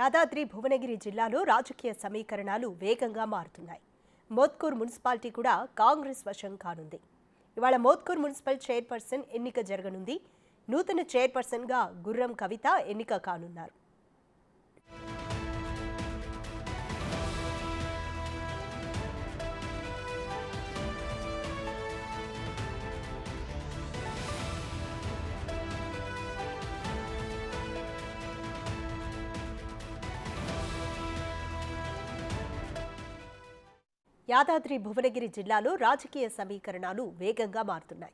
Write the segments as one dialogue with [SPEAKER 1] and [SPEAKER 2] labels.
[SPEAKER 1] యాదాద్రి భువనగిరి జిల్లాలో రాజకీయ సమీకరణాలు వేగంగా మారుతున్నాయి. మోత్కూర్ మున్సిపాలిటీ కూడా కాంగ్రెస్ వశం కానుంది. ఇవాళ మోత్కూర్ మున్సిపల్ చైర్పర్సన్ ఎన్నిక జరగనుంది. నూతన చైర్పర్సన్గా గుర్రం కవిత ఎన్నిక కానున్నారు. యాదాద్రి భువనగిరి జిల్లాలో రాజకీయ సమీకరణాలు వేగంగా మారుతున్నాయి.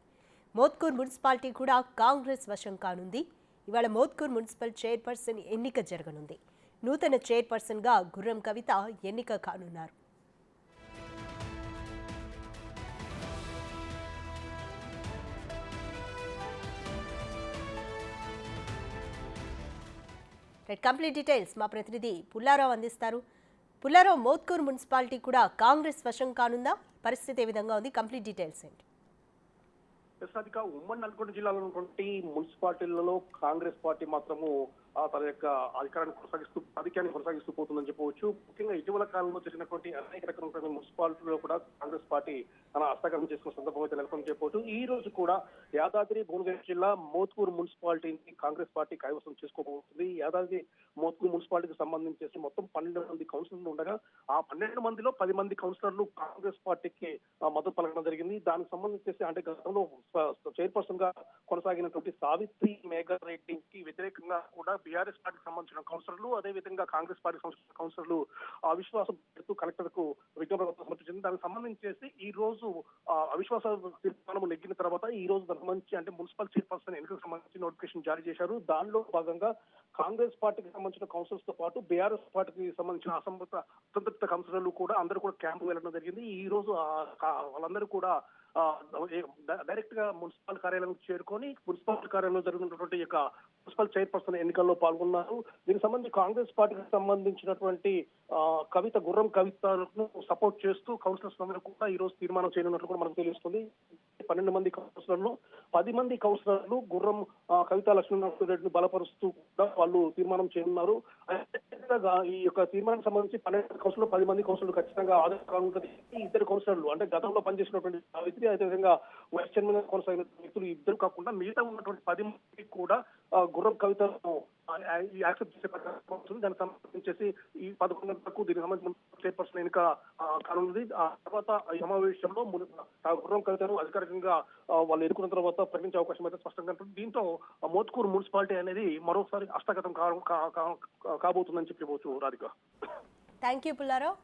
[SPEAKER 1] మోత్కూర్ మున్సిపాలిటీ కూడా కాంగ్రెస్ వశం కానుంది. ఇవాళ మోత్కూర్ మున్సిపల్ చైర్పర్సన్ ఎన్నిక జరగనుంది. నూతన చైర్పర్సన్గా గుర్రం కవిత ఎన్నిక కానున్నారు. కంప్లీట్ డీటెయిల్స్ మా ప్రతినిధి పుల్లారావు అందిస్తారు. పుల్లారావు, మోత్కూర్ మున్సిపాలిటీ కూడా కాంగ్రెస్ వశం కానుందా? పరిస్థితి ఏ విధంగా ఉంది? కంప్లీట్ డీటెయిల్స్ ఏంటి?
[SPEAKER 2] ఉమ్మడి నల్గొండ జిల్లాలో ఉన్నటువంటి మున్సిపాలిటీలలో కాంగ్రెస్ పార్టీ మాత్రము తన యొక్క ఆధిక్యాన్ని కొనసాగిస్తూ పోతుందని చెప్పవచ్చు. ముఖ్యంగా ఇటీవల కాలంలో జరిగినటువంటి అనేక రకమైన మున్సిపాలిటీలో కూడా కాంగ్రెస్ పార్టీ తన హస్తగతం చేసుకున్న సందర్భం అయితే నెలకొని చెప్పవచ్చు. ఈ రోజు కూడా యాదాద్రి భువనగిరి జిల్లా మోత్కూర్ మున్సిపాలిటీని కాంగ్రెస్ పార్టీ కైవసం చేసుకోబోతుంది. యాదాద్రి మోత్కూర్ మున్సిపాలిటీకి సంబంధించి మొత్తం 12 మంది కౌన్సిలర్లు ఉండగా ఆ 12 మందిలో 10 మంది కౌన్సిలర్లు కాంగ్రెస్ పార్టీకి మద్దతు పలకడం జరిగింది. దానికి సంబంధించి అంటే గతంలో చైర్పర్సన్ గా కొనసాగినటువంటి సావిత్రి మేఘారెడ్డికి వ్యతిరేకంగా కూడా బీఆర్ఎస్ పార్టీకి సంబంధించిన కౌన్సిలర్లు, అదే విధంగా కాంగ్రెస్ పార్టీకి సంబంధించిన కౌన్సిలర్లు అవిశ్వాసం పెడుతూ కలెక్టర్ కు విజ్ఞాపన సమర్పించింది. దానికి సంబంధించేసి ఈ రోజు అవిశ్వాస తీర్మానం నెగ్గిన తర్వాత ఈ రోజు దానికి సంబంధించి అంటే మున్సిపల్ చైర్పర్సన్ ఎన్నికలకు సంబంధించి నోటిఫికేషన్ జారీ చేశారు. దానిలో భాగంగా కాంగ్రెస్ పార్టీకి సంబంధించిన కౌన్సిలర్స్ తో పాటు బీఆర్ఎస్ పార్టీకి సంబంధించిన అసంతృప్త కౌన్సిలర్లు కూడా అందరూ కూడా క్యాంపు వెళ్ళడం జరిగింది. ఈ రోజు వాళ్ళందరూ కూడా డైరెక్ట్ గా మున్సిపల్ కార్యాలయం చేరుకొని మున్సిపల్ కార్యాలయంలో జరుగుతున్నటువంటి యొక్క మున్సిపల్ చైర్పర్సన్ ఎన్నికల్లో పాల్గొన్నారు. దీనికి సంబంధించి కాంగ్రెస్ పార్టీకి సంబంధించినటువంటి గుర్రం కవితను సపోర్ట్ చేస్తూ కౌన్సిలర్స్ అందరూ కూడా ఈ రోజు తీర్మానం చేయనున్నట్లు కూడా మనకు తెలుస్తుంది. 12 మంది కౌన్సిలర్లు 10 మంది కౌన్సిలర్లు గుర్రం కవిత లక్ష్మీనారాయణరెడ్డిని బలపరుస్తూ కూడా వాళ్ళు తీర్మానం చేయనున్నారు. ఈ యొక్క తీర్మానం సంబంధించి 12 కౌన్సిలర్లు 10 మంది కౌన్సిలర్లు ఖచ్చితంగా ఆధార ఉంటుంది. ఇద్దరు కౌన్సిలర్లు అంటే గతంలో పనిచేసినటువంటి సావిత్రి, అదేవిధంగా వైస్ చైర్మన్ గా కొనసాగిన వ్యక్తులు ఇద్దరు కాకుండా మిగతా ఉన్నటువంటి 10 మంది కూడా గుర్రం కవితను యాక్సెప్ట్ చేసే ప్రకారం దానికి సంబంధించేసి ఈ 11 గంటలకు దీనికి సంబంధించిన చైర్పర్సన్ ఎన్నిక కానున్నది. ఆ తర్వాత ఈ సమావేశంలో గుర్రం కవితను అధికారికంగా వాళ్ళు ఎన్నుకున్న తర్వాత ప్రకటించే అవకాశం అయితే స్పష్టంగా ఉంటుంది. దీంతో మోత్కూర్ మున్సిపాలిటీ అనేది మరోసారి హస్తగతం కాబోతుందని చెప్పవచ్చు. Radhika,
[SPEAKER 1] thank you Pullarao.